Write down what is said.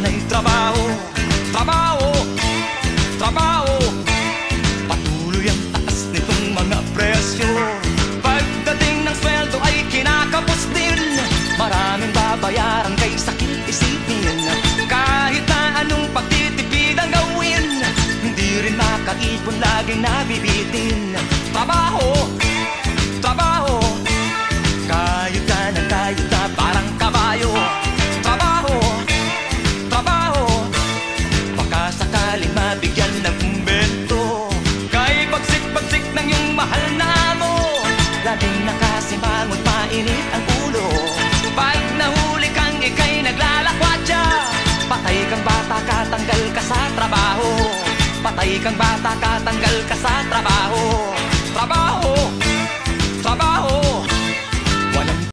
ay trabaho, trabaho, trabaho. Patuloy ang taas nitong mga presyo. Pagdating ng sweldo ay kinakapos din. Maraming babayaran kay sakit isipin. Kahit na anong pagtitipid ang gawin, hindi rin makaipon, laging nabibitin. Trabaho, trabaho, kayod na parang kabayo. Trabaho, trabaho, baka sakaling mabigyan ng kumbento. Kay bagsik-bagsik ng iyong mahal na amo, laging nakasimangot, mainit ang ulo. Pag nahuli kang ika'y naglalakwatsa, patay kang bata ka, tanggal ka sa trabaho. Patay kang bata ka, tanggal ka sa trabaho. Trabaho,